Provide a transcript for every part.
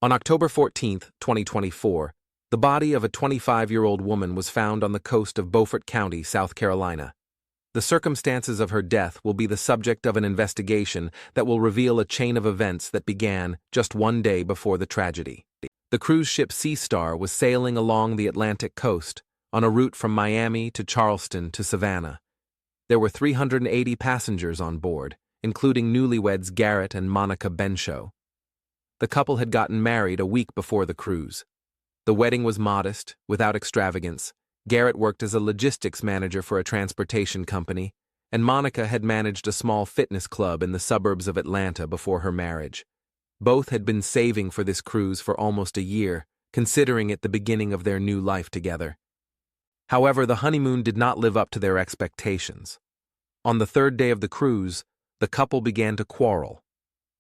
On October 14, 2024, the body of a 25-year-old woman was found on the coast of Beaufort County, South Carolina. The circumstances of her death will be the subject of an investigation that will reveal a chain of events that began just one day before the tragedy. The cruise ship Sea Star was sailing along the Atlantic coast, on a route from Miami to Charleston to Savannah. There were 380 passengers on board, including newlyweds Garrett and Monica Benshaw. The couple had gotten married a week before the cruise. The wedding was modest, without extravagance. Garrett worked as a logistics manager for a transportation company, and Monica had managed a small fitness club in the suburbs of Atlanta before her marriage. Both had been saving for this cruise for almost a year, considering it the beginning of their new life together. However, the honeymoon did not live up to their expectations. On the third day of the cruise, the couple began to quarrel.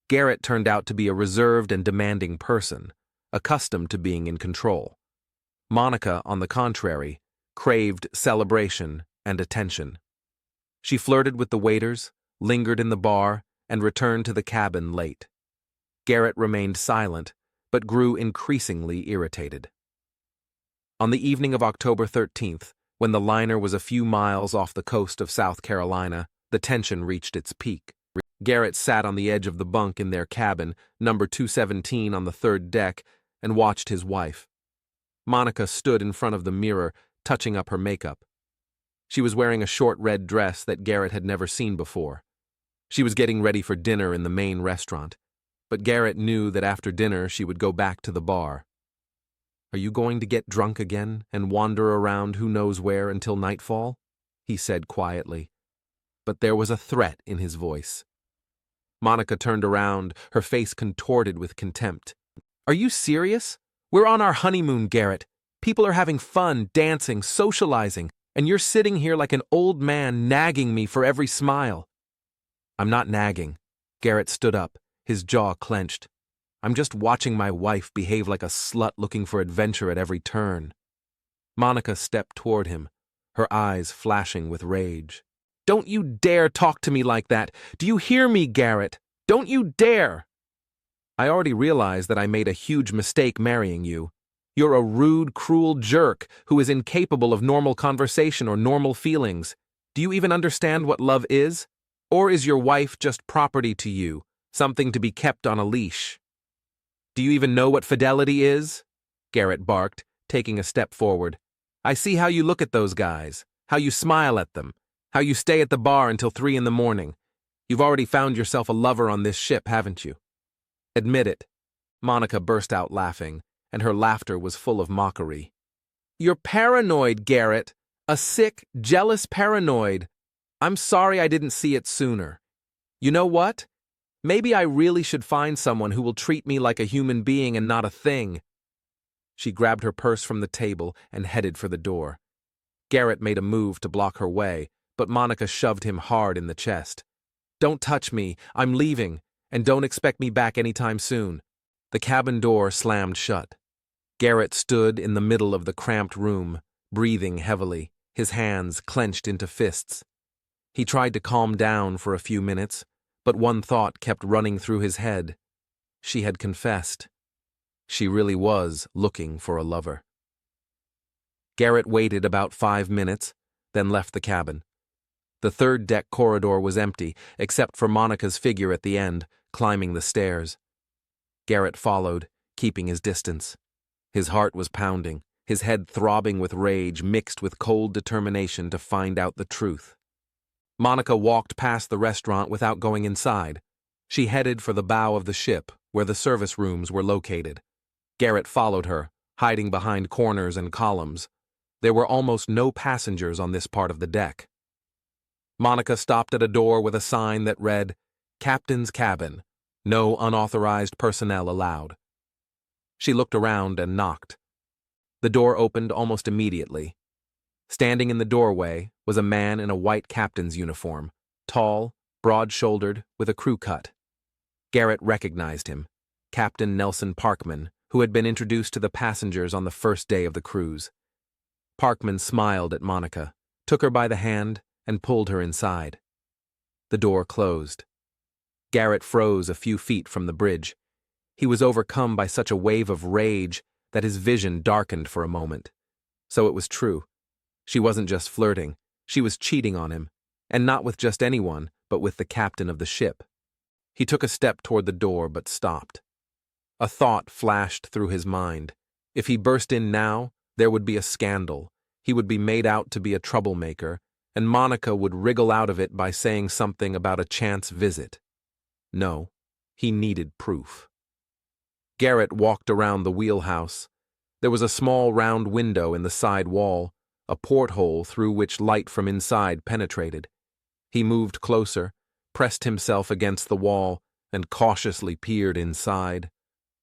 Garrett turned out to be a reserved and demanding person, accustomed to being in control. Monica, on the contrary, craved celebration and attention. She flirted with the waiters, lingered in the bar, and returned to the cabin late. Garrett remained silent, but grew increasingly irritated. On the evening of October 13th, when the liner was a few miles off the coast of South Carolina, the tension reached its peak. Garrett sat on the edge of the bunk in their cabin, number 217 on the third deck, and watched his wife. Monica stood in front of the mirror, touching up her makeup. She was wearing a short red dress that Garrett had never seen before. She was getting ready for dinner in the main restaurant, but Garrett knew that after dinner she would go back to the bar. "Are you going to get drunk again and wander around who knows where until nightfall?" he said quietly. But there was a threat in his voice. Monica turned around, her face contorted with contempt. "Are you serious? We're on our honeymoon, Garrett. People are having fun, dancing, socializing, and you're sitting here like an old man nagging me for every smile." "I'm not nagging." Garrett stood up, his jaw clenched. "I'm just watching my wife behave like a slut looking for adventure at every turn." Monica stepped toward him, her eyes flashing with rage. "Don't you dare talk to me like that! Do you hear me, Garrett? Don't you dare!" "I already realize that I made a huge mistake marrying you. You're a rude, cruel jerk who is incapable of normal conversation or normal feelings. Do you even understand what love is? Or is your wife just property to you, something to be kept on a leash? Do you even know what fidelity is?" Garrett barked, taking a step forward. "I see how you look at those guys, how you smile at them, how you stay at the bar until 3 in the morning. You've already found yourself a lover on this ship, haven't you? Admit it." Monica burst out laughing, and her laughter was full of mockery. "You're paranoid, Garrett. A sick, jealous paranoid. I'm sorry I didn't see it sooner. You know what? Maybe I really should find someone who will treat me like a human being and not a thing." She grabbed her purse from the table and headed for the door. Garrett made a move to block her way, but Monica shoved him hard in the chest. "Don't touch me. I'm leaving, and don't expect me back anytime soon." The cabin door slammed shut. Garrett stood in the middle of the cramped room, breathing heavily, his hands clenched into fists. He tried to calm down for a few minutes, but one thought kept running through his head. She had confessed. She really was looking for a lover. Garrett waited about 5 minutes, then left the cabin. The third deck corridor was empty, except for Monica's figure at the end, climbing the stairs. Garrett followed, keeping his distance. His heart was pounding, his head throbbing with rage mixed with cold determination to find out the truth. Monica walked past the restaurant without going inside. She headed for the bow of the ship, where the service rooms were located. Garrett followed her, hiding behind corners and columns. There were almost no passengers on this part of the deck. Monica stopped at a door with a sign that read, "Captain's Cabin. No unauthorized personnel allowed." She looked around and knocked. The door opened almost immediately. Standing in the doorway was a man in a white captain's uniform, tall, broad-shouldered, with a crew cut. Garrett recognized him, Captain Nelson Parkman, who had been introduced to the passengers on the first day of the cruise. Parkman smiled at Monica, took her by the hand, and pulled her inside. The door closed. Garrett froze a few feet from the bridge. He was overcome by such a wave of rage that his vision darkened for a moment. So it was true. She wasn't just flirting, she was cheating on him, and not with just anyone, but with the captain of the ship. He took a step toward the door but stopped. A thought flashed through his mind. If he burst in now, there would be a scandal. He would be made out to be a troublemaker, and Monica would wriggle out of it by saying something about a chance visit. No, he needed proof. Garrett walked around the wheelhouse. There was a small round window in the side wall, a porthole through which light from inside penetrated. He moved closer, pressed himself against the wall, and cautiously peered inside.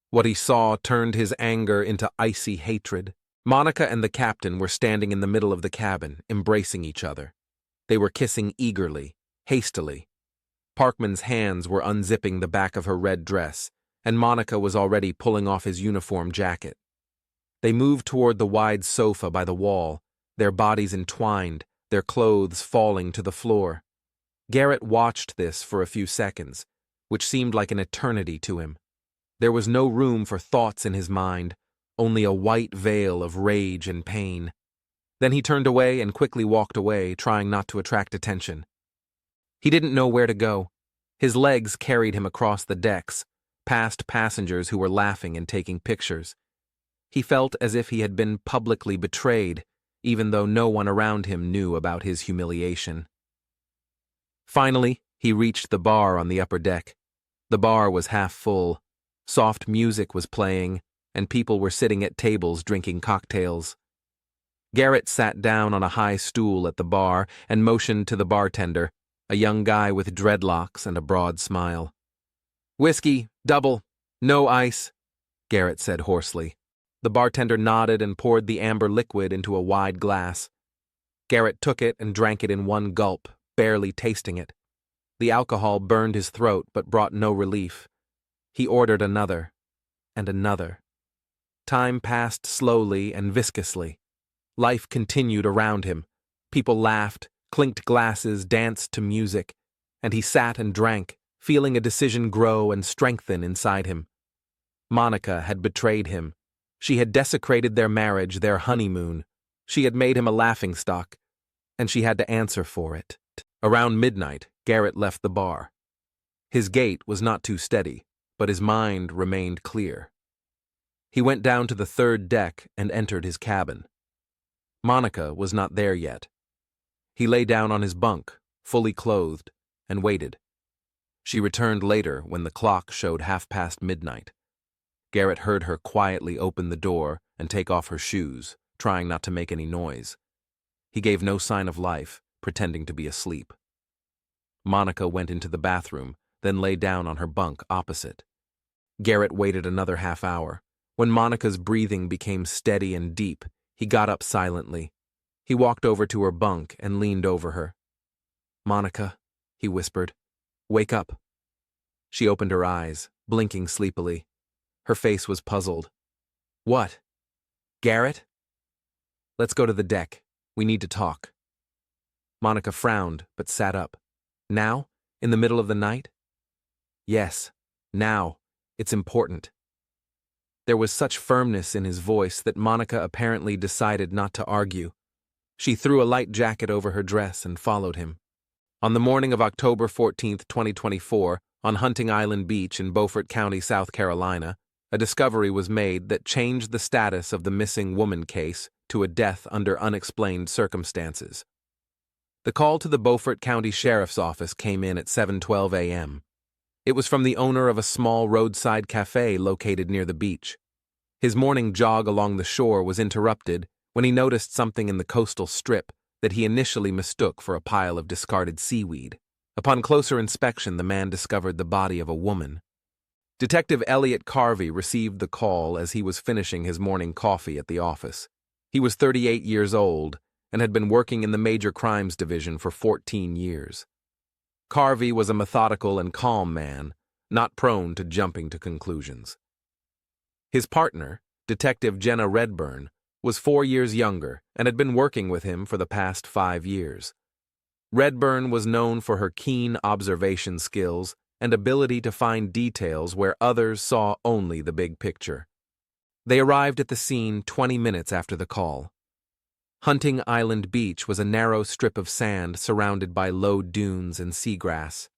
What he saw turned his anger into icy hatred. Monica and the captain were standing in the middle of the cabin, embracing each other. They were kissing eagerly, hastily. Parkman's hands were unzipping the back of her red dress, and Monica was already pulling off his uniform jacket. They moved toward the wide sofa by the wall, their bodies entwined, their clothes falling to the floor. Garrett watched this for a few seconds, which seemed like an eternity to him. There was no room for thoughts in his mind, only a white veil of rage and pain. Then he turned away and quickly walked away, trying not to attract attention. He didn't know where to go. His legs carried him across the decks, past passengers who were laughing and taking pictures. He felt as if he had been publicly betrayed, even though no one around him knew about his humiliation. Finally, he reached the bar on the upper deck. The bar was half full. Soft music was playing, and people were sitting at tables drinking cocktails. Garrett sat down on a high stool at the bar and motioned to the bartender, a young guy with dreadlocks and a broad smile. "Whiskey, double, no ice," Garrett said hoarsely. The bartender nodded and poured the amber liquid into a wide glass. Garrett took it and drank it in one gulp, barely tasting it. The alcohol burned his throat but brought no relief. He ordered another, and another. Time passed slowly and viscously. Life continued around him. People laughed, clinked glasses, danced to music, and he sat and drank, feeling a decision grow and strengthen inside him. Monica had betrayed him. She had desecrated their marriage, their honeymoon. She had made him a laughingstock, and she had to answer for it. Around midnight, Garrett left the bar. His gait was not too steady, but his mind remained clear. He went down to the third deck and entered his cabin. Monica was not there yet. He lay down on his bunk, fully clothed, and waited. She returned later when the clock showed midnight. Garrett heard her quietly open the door and take off her shoes, trying not to make any noise. He gave no sign of life, pretending to be asleep. Monica went into the bathroom, then lay down on her bunk opposite. Garrett waited another half hour. When Monica's breathing became steady and deep, he got up silently. He walked over to her bunk and leaned over her. "Monica," he whispered, "wake up." She opened her eyes, blinking sleepily. Her face was puzzled. "What? Garrett?" "Let's go to the deck. We need to talk." Monica frowned, but sat up. "Now? In the middle of the night?" "Yes, now. It's important." There was such firmness in his voice that Monica apparently decided not to argue. She threw a light jacket over her dress and followed him. On the morning of October 14, 2024, on Hunting Island Beach in Beaufort County, South Carolina, a discovery was made that changed the status of the missing woman case to a death under unexplained circumstances. The call to the Beaufort County Sheriff's Office came in at 7:12 a.m. It was from the owner of a small roadside cafe located near the beach. His morning jog along the shore was interrupted when he noticed something in the coastal strip that he initially mistook for a pile of discarded seaweed. Upon closer inspection, the man discovered the body of a woman. Detective Elliot Carvey received the call as he was finishing his morning coffee at the office. He was 38 years old and had been working in the Major Crimes Division for 14 years. Carvey was a methodical and calm man, not prone to jumping to conclusions. His partner, Detective Jenna Redburn, was 4 years younger and had been working with him for the past 5 years. Redburn was known for her keen observation skills and ability to find details where others saw only the big picture. They arrived at the scene 20 minutes after the call. Hunting Island Beach was a narrow strip of sand surrounded by low dunes and seagrass.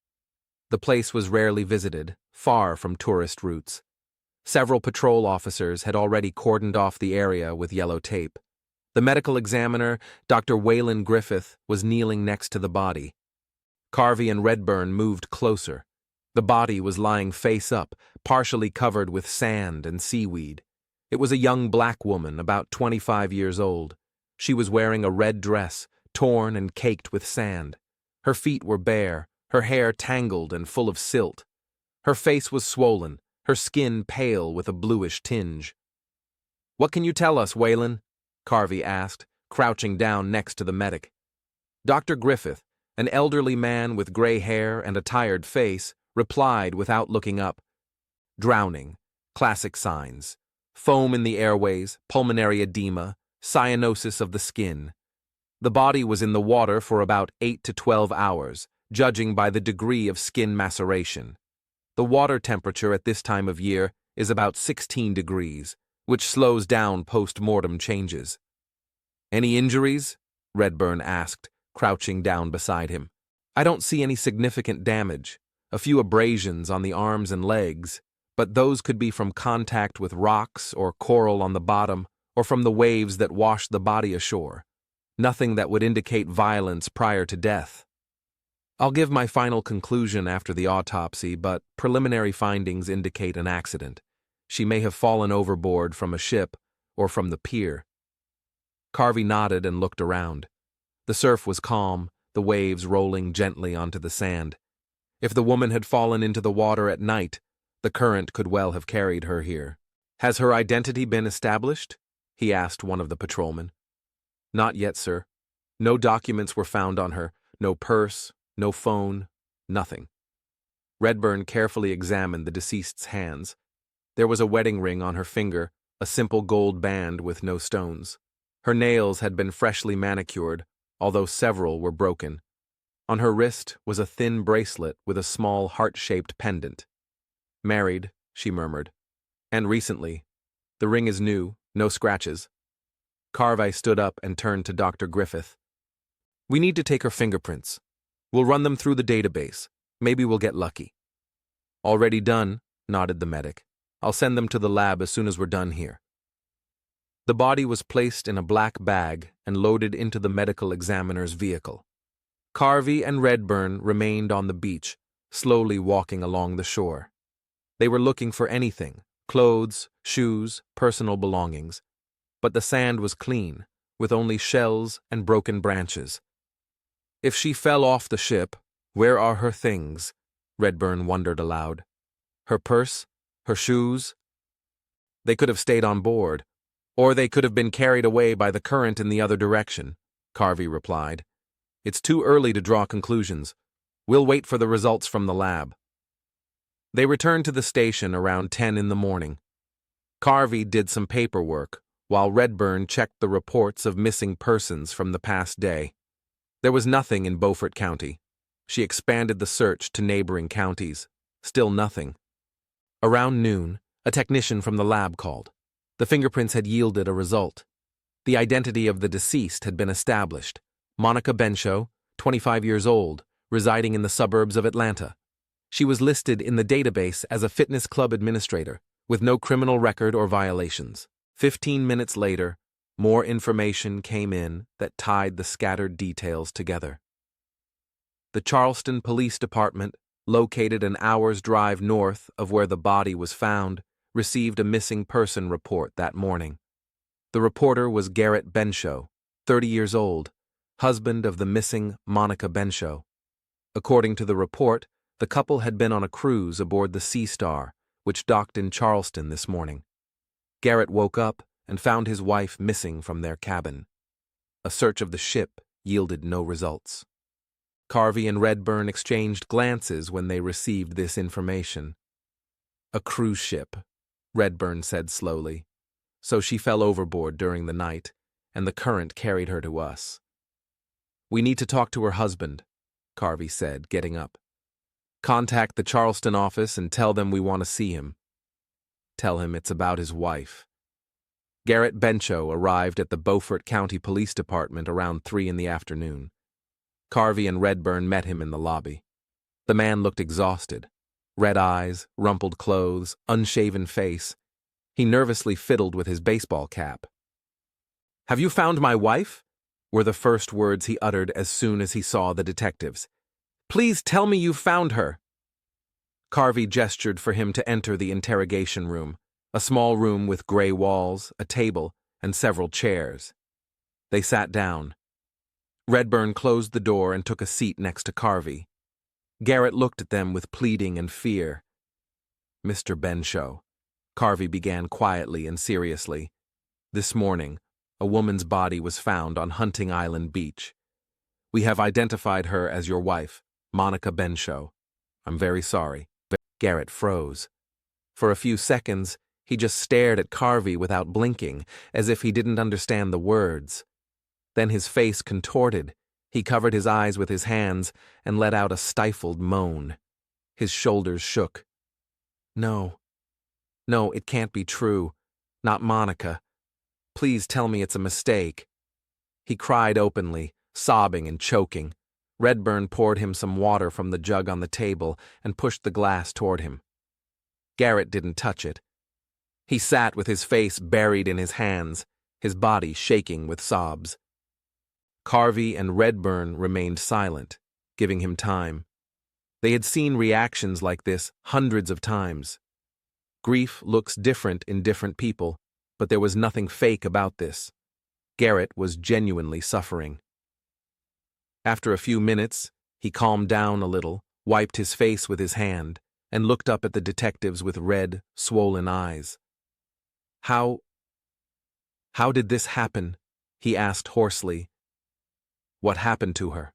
The place was rarely visited, far from tourist routes. Several patrol officers had already cordoned off the area with yellow tape. The medical examiner, Dr. Waylon Griffith, was kneeling next to the body. Carvey and Redburn moved closer. The body was lying face up, partially covered with sand and seaweed. It was a young black woman, about 25 years old. She was wearing a red dress, torn and caked with sand. Her feet were bare, her hair tangled and full of silt. Her face was swollen, her skin pale with a bluish tinge. "What can you tell us, Waylon?" Carvey asked, crouching down next to the medic. Dr. Griffith, an elderly man with gray hair and a tired face, replied without looking up. "Drowning. Classic signs. Foam in the airways, pulmonary edema, cyanosis of the skin. The body was in the water for about 8 to 12 hours, judging by the degree of skin maceration. The water temperature at this time of year is about 16 degrees, which slows down post-mortem changes." "Any injuries?" Redburn asked, crouching down beside him. "I don't see any significant damage. A few abrasions on the arms and legs, but those could be from contact with rocks or coral on the bottom, or from the waves that washed the body ashore. Nothing that would indicate violence prior to death. I'll give my final conclusion after the autopsy, but preliminary findings indicate an accident. She may have fallen overboard from a ship or from the pier." Carvey nodded and looked around. The surf was calm, the waves rolling gently onto the sand. If the woman had fallen into the water at night, the current could well have carried her here. "Has her identity been established?" he asked one of the patrolmen. "Not yet, sir. No documents were found on her, no purse, no phone, nothing." Redburn carefully examined the deceased's hands. There was a wedding ring on her finger, a simple gold band with no stones. Her nails had been freshly manicured, although several were broken. On her wrist was a thin bracelet with a small heart-shaped pendant. "Married," she murmured. "And recently. The ring is new, no scratches." Carvey stood up and turned to Dr. Griffith. "We need to take her fingerprints. We'll run them through the database. Maybe we'll get lucky." "Already done," nodded the medic. "I'll send them to the lab as soon as we're done here." The body was placed in a black bag and loaded into the medical examiner's vehicle. Carvey and Redburn remained on the beach, slowly walking along the shore. They were looking for anything, clothes, shoes, personal belongings. But the sand was clean, with only shells and broken branches. "If she fell off the ship, where are her things?" Redburn wondered aloud. "Her purse? Her shoes?" "They could have stayed on board, or they could have been carried away by the current in the other direction," Carvey replied. "It's too early to draw conclusions. We'll wait for the results from the lab." They returned to the station around 10 in the morning. Carvey did some paperwork, while Redburn checked the reports of missing persons from the past day. There was nothing in Beaufort County. She expanded the search to neighboring counties. Still nothing. Around noon, a technician from the lab called. The fingerprints had yielded a result. The identity of the deceased had been established. Monica Benshaw, 25 years old, residing in the suburbs of Atlanta. She was listed in the database as a fitness club administrator, with no criminal record or violations. 15 minutes later, more information came in that tied the scattered details together. The Charleston Police Department, located an hour's drive north of where the body was found, received a missing person report that morning. The reporter was Garrett Benshaw, 30 years old, husband of the missing Monica Benshaw. According to the report, the couple had been on a cruise aboard the Sea Star, which docked in Charleston this morning. Garrett woke up and found his wife missing from their cabin. A search of the ship yielded no results. Carvey and Redburn exchanged glances when they received this information. "A cruise ship," Redburn said slowly. "So she fell overboard during the night, and the current carried her to us." "We need to talk to her husband," Carvey said, getting up. Contact the Charleston office and tell them we want to see him. Tell him it's about his wife. Garrett Bencho arrived at the Beaufort County Police Department around 3 in the afternoon. Carvey and Redburn met him in the lobby. The man looked exhausted. Red eyes, rumpled clothes, unshaven face. He nervously fiddled with his baseball cap. "Have you found my wife?" were the first words he uttered as soon as he saw the detectives. "Please tell me you found her." Carvey gestured for him to enter the interrogation room, a small room with gray walls, a table, and several chairs. They sat down. Redburn closed the door and took a seat next to Carvey. Garrett looked at them with pleading and fear. "Mr. Bencho," Carvey began quietly and seriously, "this morning, a woman's body was found on Hunting Island Beach. We have identified her as your wife, Monica Bencho. I'm very sorry." Garrett froze. For a few seconds, he just stared at Carvey without blinking, as if he didn't understand the words. Then his face contorted. He covered his eyes with his hands and let out a stifled moan. His shoulders shook. No, it can't be true. Not Monica. Please tell me it's a mistake." He cried openly, sobbing and choking. Redburn poured him some water from the jug on the table and pushed the glass toward him. Garrett didn't touch it. He sat with his face buried in his hands, his body shaking with sobs. Carvey and Redburn remained silent, giving him time. They had seen reactions like this hundreds of times. Grief looks different in different people, but there was nothing fake about this. Garrett was genuinely suffering. After a few minutes, he calmed down a little, wiped his face with his hand, and looked up at the detectives with red, swollen eyes. How did this happen?" he asked hoarsely. "What happened to her?"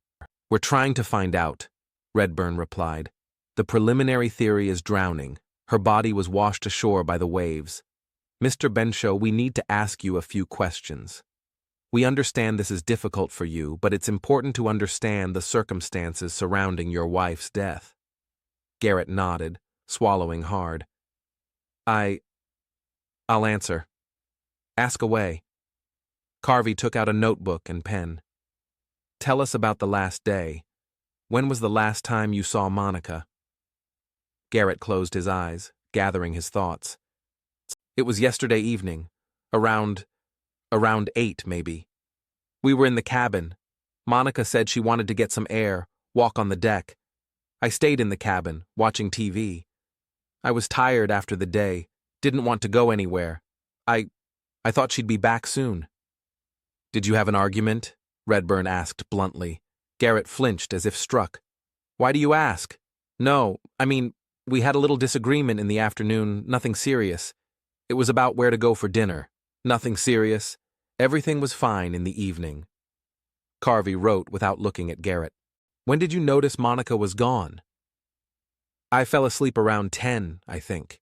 "We're trying to find out," Redburn replied. "The preliminary theory is drowning. Her body was washed ashore by the waves. Mr. Bencho, we need to ask you a few questions. We understand this is difficult for you, but it's important to understand the circumstances surrounding your wife's death." Garrett nodded, swallowing hard. I'll answer." "Ask away." Carvey took out a notebook and pen. "Tell us about the last day. When was the last time you saw Monica?" Garrett closed his eyes, gathering his thoughts. "It was yesterday evening, around 8, maybe. We were in the cabin. Monica said she wanted to get some air, walk on the deck. I stayed in the cabin, watching TV. I was tired after the day, didn't want to go anywhere. I thought she'd be back soon." "Did you have an argument?" Redburn asked bluntly. Garrett flinched as if struck. "Why do you ask?" "No, we had a little disagreement in the afternoon, nothing serious. It was about where to go for dinner. Nothing serious. Everything was fine in the evening." Carvey wrote without looking at Garrett. "When did you notice Monica was gone?" "I fell asleep around 10, I think.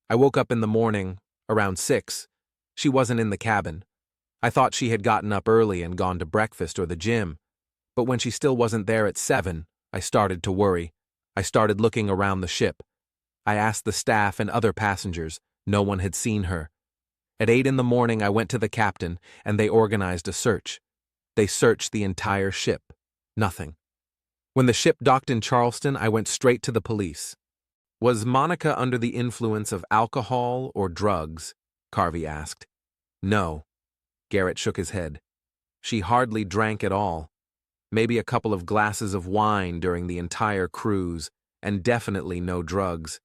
I woke up in the morning, around 6. She wasn't in the cabin. I thought she had gotten up early and gone to breakfast or the gym. But when she still wasn't there at 7, I started to worry. I started looking around the ship. I asked the staff and other passengers. No one had seen her. At 8 in the morning, I went to the captain, and they organized a search. They searched the entire ship. Nothing. When the ship docked in Charleston, I went straight to the police." "Was Monica under the influence of alcohol or drugs?" Carvey asked. "No." Garrett shook his head. "She hardly drank at all. Maybe a couple of glasses of wine during the entire cruise, and definitely no drugs.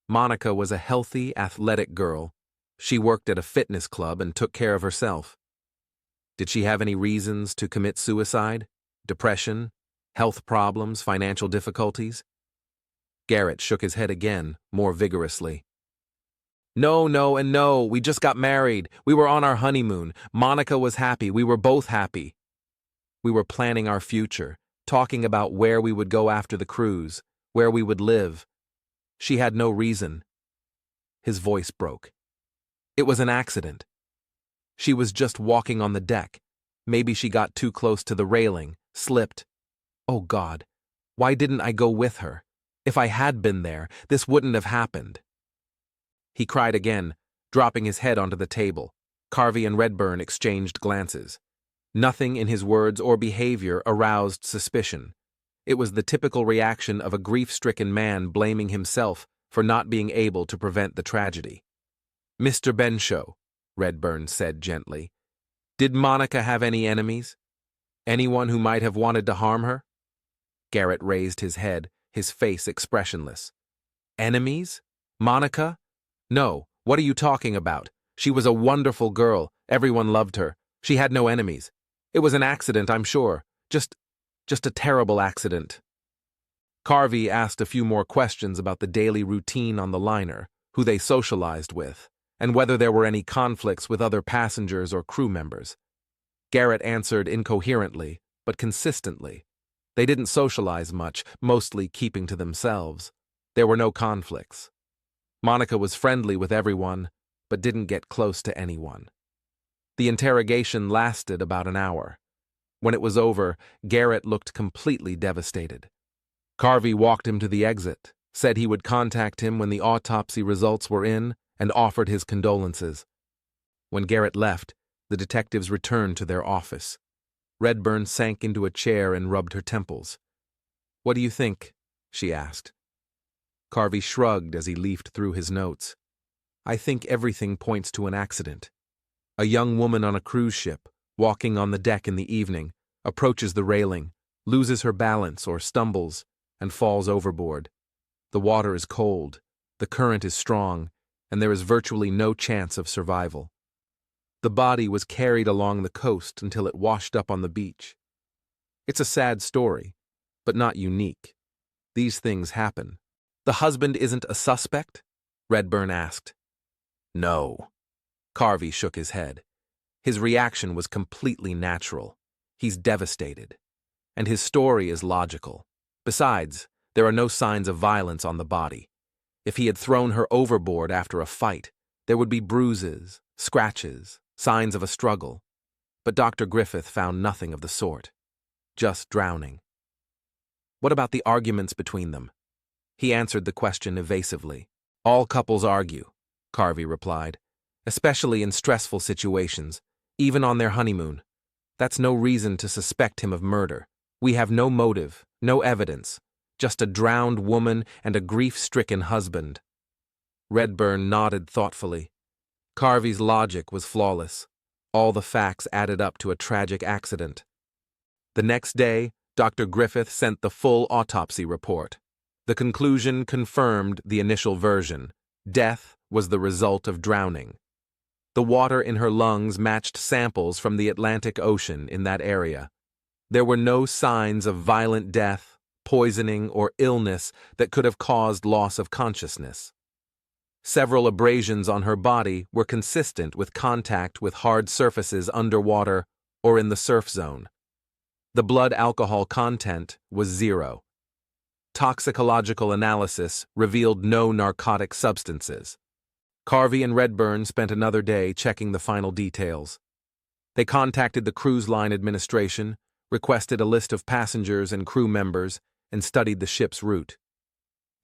Monica was a healthy, athletic girl. She worked at a fitness club and took care of herself." "Did she have any reasons to commit suicide? Depression? Health problems? Financial difficulties?" Garrett shook his head again, more vigorously. No, and no. We just got married. We were on our honeymoon. Monica was happy. We were both happy. We were planning our future, talking about where we would go after the cruise, where we would live. She had no reason." His voice broke. "It was an accident. She was just walking on the deck. Maybe she got too close to the railing, slipped. Oh God, why didn't I go with her? If I had been there, this wouldn't have happened. He cried again, dropping his head onto the table. Carvey and Redburn exchanged glances. Nothing in his words or behavior aroused suspicion. It was the typical reaction of a grief-stricken man blaming himself for not being able to prevent the tragedy. "Mr. Benshaw," Redburn said gently, "did Monica have any enemies? Anyone who might have wanted to harm her?" Garrett raised his head, his face expressionless. "Enemies? Monica? No, what are you talking about? She was a wonderful girl. Everyone loved her. She had no enemies. It was an accident, I'm sure. Just a terrible accident." Carvey asked a few more questions about the daily routine on the liner, who they socialized with, and whether there were any conflicts with other passengers or crew members. Garrett answered incoherently, but consistently. They didn't socialize much, mostly keeping to themselves. There were no conflicts. Monica was friendly with everyone, but didn't get close to anyone. The interrogation lasted about an hour. When it was over, Garrett looked completely devastated. Carvey walked him to the exit, said he would contact him when the autopsy results were in, and offered his condolences. When Garrett left, the detectives returned to their office. Redburn sank into a chair and rubbed her temples. "What do you think?" she asked. Carvey shrugged as he leafed through his notes. "I think everything points to an accident. A young woman on a cruise ship, walking on the deck in the evening, approaches the railing, loses her balance or stumbles, and falls overboard. The water is cold, the current is strong, and there is virtually no chance of survival. The body was carried along the coast until it washed up on the beach. It's a sad story, but not unique. These things happen." "The husband isn't a suspect?" Redburn asked. "No." Carvey shook his head. His reaction was completely natural. He's devastated. And his story is logical. Besides, there are no signs of violence on the body. If he had thrown her overboard after a fight, there would be bruises, scratches, signs of a struggle. But Dr. Griffith found nothing of the sort. Just drowning. "What about the arguments between them?" He answered the question evasively. "All couples argue," Carvey replied, "especially in stressful situations, even on their honeymoon. That's no reason to suspect him of murder. We have no motive, no evidence, just a drowned woman and a grief-stricken husband." Redburn nodded thoughtfully. Carvey's logic was flawless. All the facts added up to a tragic accident. The next day, Dr. Griffith sent the full autopsy report. The conclusion confirmed the initial version. Death was the result of drowning. The water in her lungs matched samples from the Atlantic Ocean in that area. There were no signs of violent death, poisoning, or illness that could have caused loss of consciousness. Several abrasions on her body were consistent with contact with hard surfaces underwater or in the surf zone. The blood alcohol content was 0. Toxicological analysis revealed no narcotic substances. Carvey and Redburn spent another day checking the final details. They contacted the cruise line administration, requested a list of passengers and crew members, and studied the ship's route.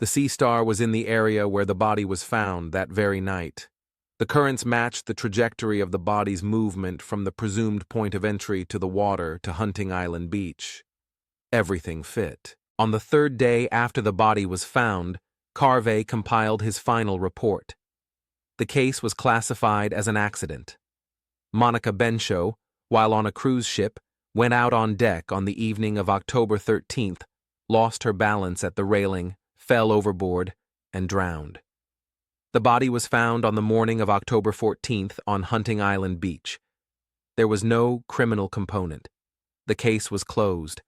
The Sea Star was in the area where the body was found that very night. The currents matched the trajectory of the body's movement from the presumed point of entry to the water to Hunting Island Beach. Everything fit. On the third day after the body was found, Carvey compiled his final report. The case was classified as an accident. Monica Benshaw, while on a cruise ship, went out on deck on the evening of October 13th, lost her balance at the railing, fell overboard, and drowned. The body was found on the morning of October 14th on Hunting Island Beach. There was no criminal component. The case was closed.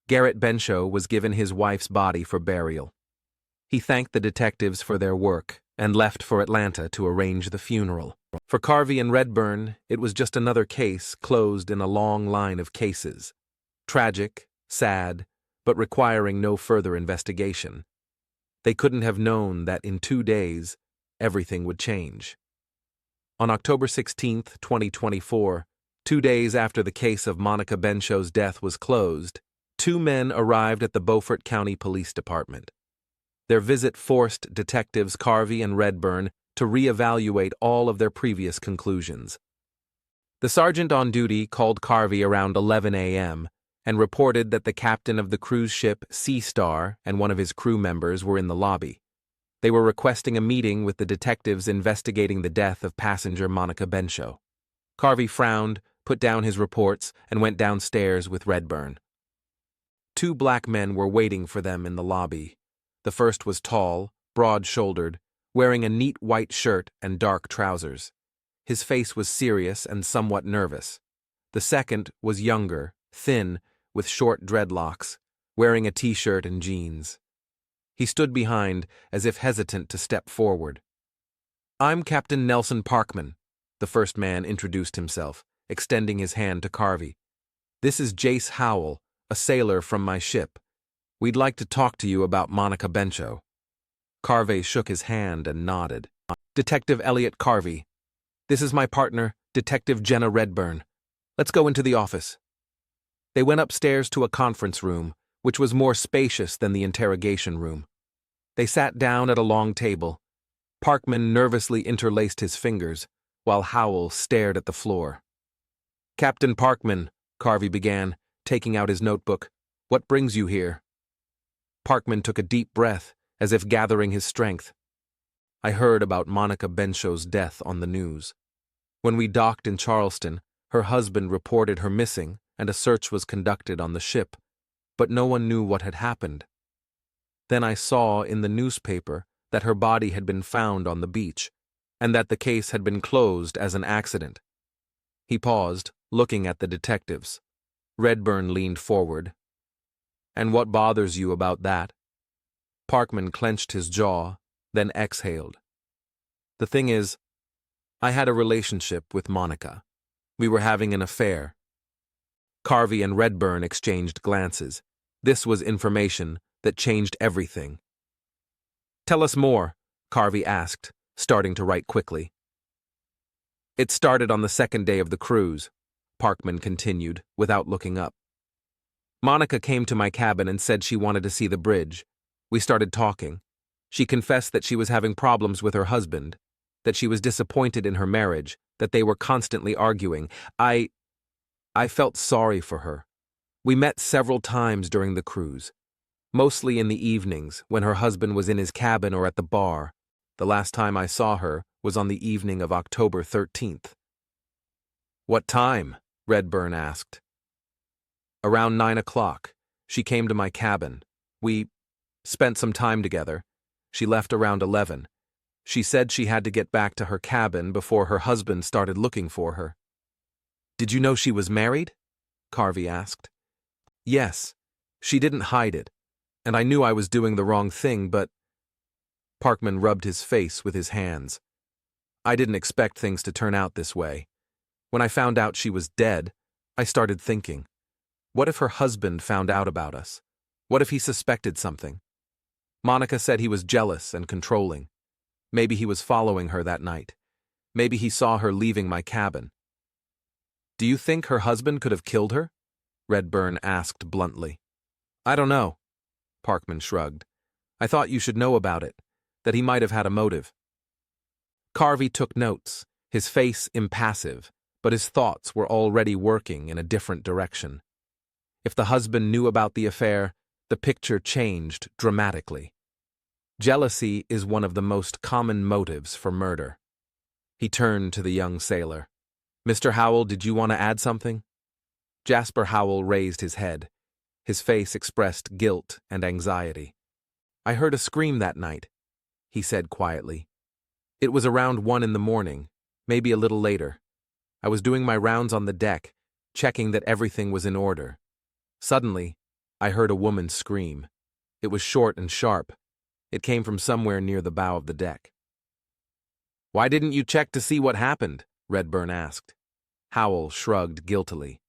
Garrett Benshaw was given his wife's body for burial. He thanked the detectives for their work and left for Atlanta to arrange the funeral. For Carvey and Redburn, it was just another case closed in a long line of cases. Tragic, sad, but requiring no further investigation. They couldn't have known that in 2 days, everything would change. On October 16, 2024, 2 days after the case of Monica Benshaw's death was closed, 2 men arrived at the Beaufort County Police Department. Their visit forced detectives Carvey and Redburn to reevaluate all of their previous conclusions. The sergeant on duty called Carvey around 11 a.m. and reported that the captain of the cruise ship Sea Star and one of his crew members were in the lobby. They were requesting a meeting with the detectives investigating the death of passenger Monica Benshaw. Carvey frowned, put down his reports, and went downstairs with Redburn. Two black men were waiting for them in the lobby. The first was tall, broad-shouldered, wearing a neat white shirt and dark trousers. His face was serious and somewhat nervous. The second was younger, thin, with short dreadlocks, wearing a t-shirt and jeans. He stood behind, as if hesitant to step forward. "I'm Captain Nelson Parkman," the first man introduced himself, extending his hand to Carvey. "This is Jace Howell, a sailor from my ship. We'd like to talk to you about Monica Benshaw." Carvey shook his hand and nodded. "Detective Elliot Carvey. This is my partner, Detective Jenna Redburn. Let's go into the office." They went upstairs to a conference room, which was more spacious than the interrogation room. They sat down at a long table. Parkman nervously interlaced his fingers, while Howell stared at the floor. "Captain Parkman," Carvey began, taking out his notebook, "what brings you here?" Parkman took a deep breath, as if gathering his strength. "I heard about Monica Benshaw's death on the news. When we docked in Charleston, her husband reported her missing, and a search was conducted on the ship, but no one knew what had happened. Then I saw in the newspaper that her body had been found on the beach, and that the case had been closed as an accident." He paused, looking at the detectives. Redburn leaned forward. "And what bothers you about that?" Parkman clenched his jaw, then exhaled. "The thing is, I had a relationship with Monica. We were having an affair." Carvey and Redburn exchanged glances. This was information that changed everything. "Tell us more," Carvey asked, starting to write quickly. "It started on the second day of the cruise," Parkman continued, without looking up. "Monica came to my cabin and said she wanted to see the bridge. We started talking. She confessed that she was having problems with her husband, that she was disappointed in her marriage, that they were constantly arguing. I felt sorry for her. We met several times during the cruise, mostly in the evenings when her husband was in his cabin or at the bar. The last time I saw her was on the evening of October 13th. "What time?" Redburn asked. "Around 9 o'clock. She came to my cabin. We spent some time together. She left around 11. She said she had to get back to her cabin before her husband started looking for her." "Did you know she was married?" Carvey asked. "Yes. She didn't hide it, and I knew I was doing the wrong thing, but—" Parkman rubbed his face with his hands. "I didn't expect things to turn out this way. When I found out she was dead, I started thinking, what if her husband found out about us? What if he suspected something? Monica said he was jealous and controlling. Maybe he was following her that night. Maybe he saw her leaving my cabin." "Do you think her husband could have killed her?" Redburn asked bluntly. "I don't know." Parkman shrugged. "I thought you should know about it, that he might have had a motive." Carvey took notes, his face impassive, but his thoughts were already working in a different direction. If the husband knew about the affair, the picture changed dramatically. Jealousy is one of the most common motives for murder. He turned to the young sailor. "Mr. Howell, did you want to add something?" Jasper Howell raised his head. His face expressed guilt and anxiety. "I heard a scream that night," he said quietly. "It was around 1 in the morning, maybe a little later. I was doing my rounds on the deck, checking that everything was in order. Suddenly, I heard a woman scream. It was short and sharp. It came from somewhere near the bow of the deck." "Why didn't you check to see what happened?" Redburn asked. Howell shrugged guiltily.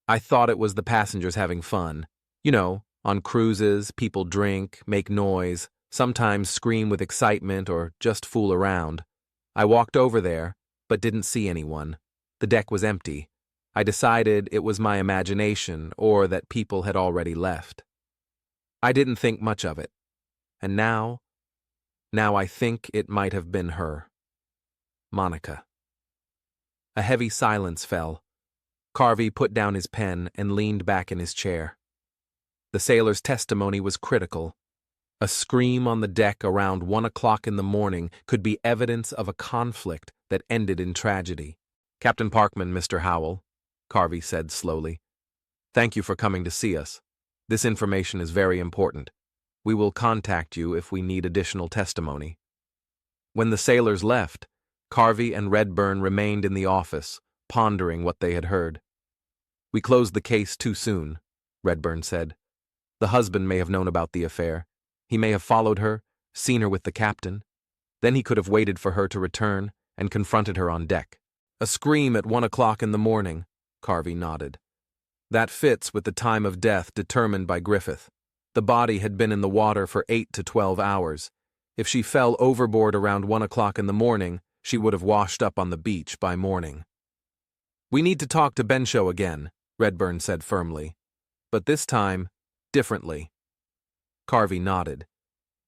"I thought it was the passengers having fun. You know, on cruises, people drink, make noise, sometimes scream with excitement or just fool around. I walked over there, but didn't see anyone. The deck was empty. I decided it was my imagination or that people had already left. I didn't think much of it. And now I think it might have been her. Monica. A heavy silence fell. Carvey put down his pen and leaned back in his chair. The sailor's testimony was critical. A scream on the deck around 1 o'clock in the morning could be evidence of a conflict that ended in tragedy. "Captain Parkman, Mr. Howell," Carvey said slowly. "Thank you for coming to see us. This information is very important. We will contact you if we need additional testimony." When the sailors left, Carvey and Redburn remained in the office, pondering what they had heard. "We closed the case too soon," Redburn said. "The husband may have known about the affair. He may have followed her, seen her with the captain. Then he could have waited for her to return and confronted her on deck." "A scream at 1 o'clock in the morning," Carvey nodded. "That fits with the time of death determined by Griffith. The body had been in the water for 8 to 12 hours. If she fell overboard around 1 o'clock in the morning, she would have washed up on the beach by morning." "We need to talk to Benshaw again," Redburn said firmly. "But this time, differently." Carvey nodded.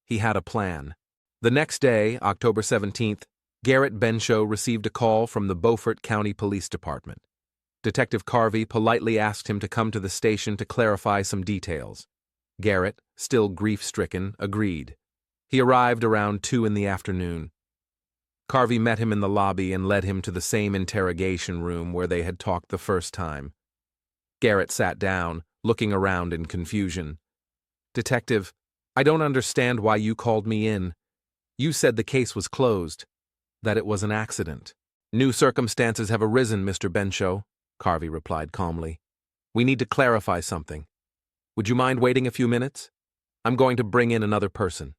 He had a plan. The next day, October 17th, Garrett Benshaw received a call from the Beaufort County Police Department. Detective Carvey politely asked him to come to the station to clarify some details. Garrett, still grief-stricken, agreed. He arrived around 2 in the afternoon. Carvey met him in the lobby and led him to the same interrogation room where they had talked the first time. Garrett sat down, looking around in confusion. "Detective, I don't understand why you called me in. You said the case was closed, that it was an accident." "New circumstances have arisen, Mr. Benshaw," Carvey replied calmly. "We need to clarify something. Would you mind waiting a few minutes? I'm going to bring in another person."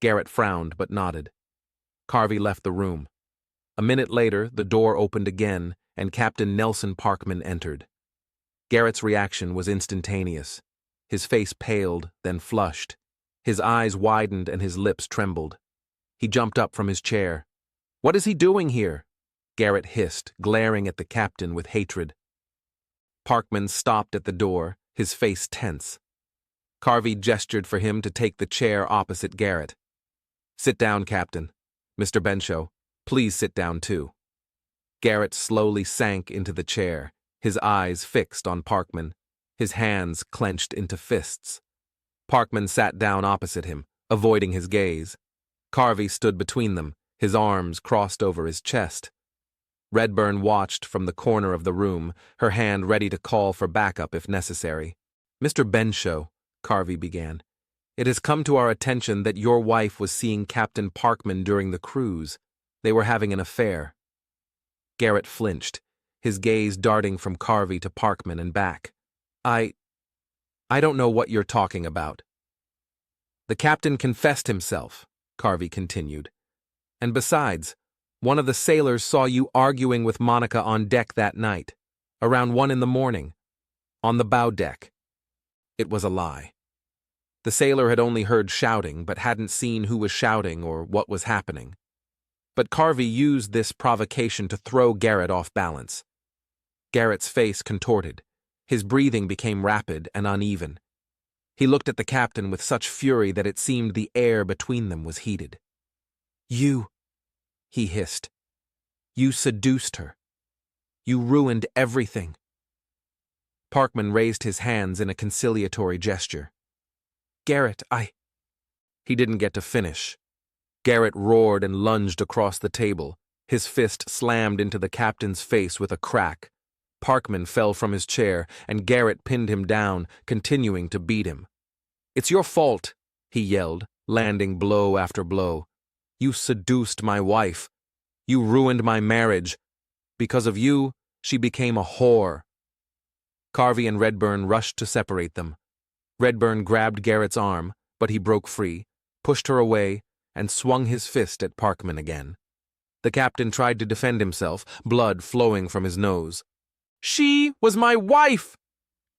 Garrett frowned but nodded. Carvey left the room. A minute later, the door opened again, and Captain Nelson Parkman entered. Garrett's reaction was instantaneous. His face paled, then flushed. His eyes widened and his lips trembled. He jumped up from his chair. "What is he doing here?" Garrett hissed, glaring at the captain with hatred. Parkman stopped at the door, his face tense. Carvey gestured for him to take the chair opposite Garrett. "Sit down, Captain. Mr. Benshaw, please sit down too." Garrett slowly sank into the chair, his eyes fixed on Parkman, his hands clenched into fists. Parkman sat down opposite him, avoiding his gaze. Carvey stood between them, his arms crossed over his chest. Redburn watched from the corner of the room, her hand ready to call for backup if necessary. "Mr. Benshaw," Carvey began, "it has come to our attention that your wife was seeing Captain Parkman during the cruise. They were having an affair." Garrett flinched, his gaze darting from Carvey to Parkman and back. I don't know what you're talking about." "The captain confessed himself," Carvey continued. "And besides, one of the sailors saw you arguing with Monica on deck that night, around 1 in the morning, on the bow deck." It was a lie. The sailor had only heard shouting, but hadn't seen who was shouting or what was happening. But Carvey used this provocation to throw Garrett off balance. Garrett's face contorted. His breathing became rapid and uneven. He looked at the captain with such fury that it seemed the air between them was heated. "You," he hissed. "You seduced her. You ruined everything." Parkman raised his hands in a conciliatory gesture. "Garrett, He didn't get to finish. Garrett roared and lunged across the table. His fist slammed into the captain's face with a crack. Parkman fell from his chair, and Garrett pinned him down, continuing to beat him. "It's your fault," he yelled, landing blow after blow. "You seduced my wife. You ruined my marriage. Because of you, she became a whore." Carvey and Redburn rushed to separate them. Redburn grabbed Garrett's arm, but he broke free, pushed her away, and swung his fist at Parkman again. The captain tried to defend himself, blood flowing from his nose. "She was my wife!"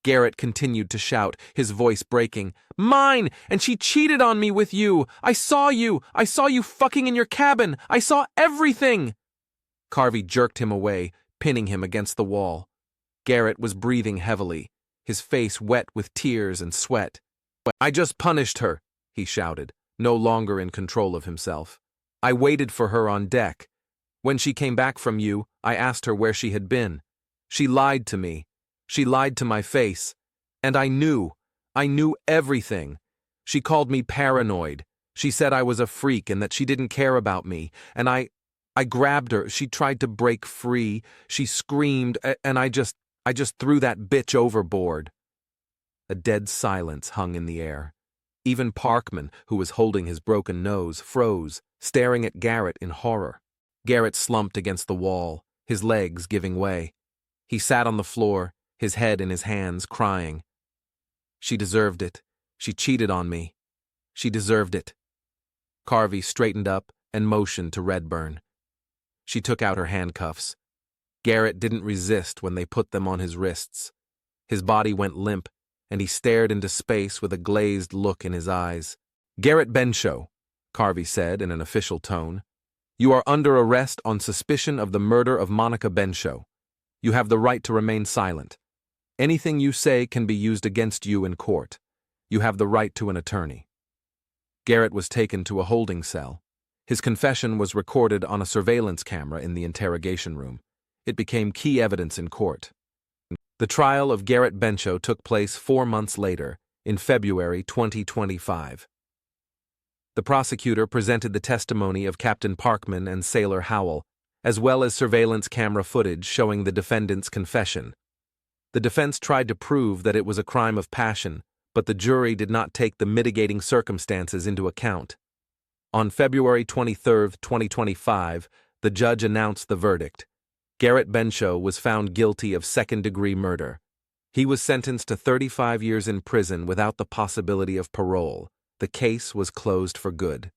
Garrett continued to shout, his voice breaking. "Mine, and she cheated on me with you! I saw you! I saw you fucking in your cabin! I saw everything!" Carvey jerked him away, pinning him against the wall. Garrett was breathing heavily, his face wet with tears and sweat. "I just punished her," he shouted. no longer in control of himself. I waited for her on deck. When she came back from you, I asked her where she had been. She lied to me. She lied to my face. And I knew everything. She called me paranoid. She said I was a freak and that she didn't care about me. And I grabbed her. She tried to break free. She screamed, and I just threw that bitch overboard. A dead silence hung in the air. Even Parkman, who was holding his broken nose, froze, staring at Garrett in horror. Garrett slumped against the wall, his legs giving way. He sat on the floor, his head in his hands, crying. She deserved it. She cheated on me. She deserved it. Carvey straightened up and motioned to Redburn. She took out her handcuffs. Garrett didn't resist when they put them on his wrists. His body went limp, and he stared into space with a glazed look in his eyes. "Garrett Benshaw," Carvey said in an official tone, "you are under arrest on suspicion of the murder of Monica Benshaw. You have the right to remain silent. Anything you say can be used against you in court. You have the right to an attorney." Garrett was taken to a holding cell. His confession was recorded on a surveillance camera in the interrogation room. It became key evidence in court. The trial of Garrett Benshaw took place 4 months later, in February 2025. The prosecutor presented the testimony of Captain Parkman and Sailor Howell, as well as surveillance camera footage showing the defendant's confession. The defense tried to prove that it was a crime of passion, but the jury did not take the mitigating circumstances into account. On February 23, 2025, the judge announced the verdict. Garrett Benshaw was found guilty of second-degree murder. He was sentenced to 35 years in prison without the possibility of parole. The case was closed for good.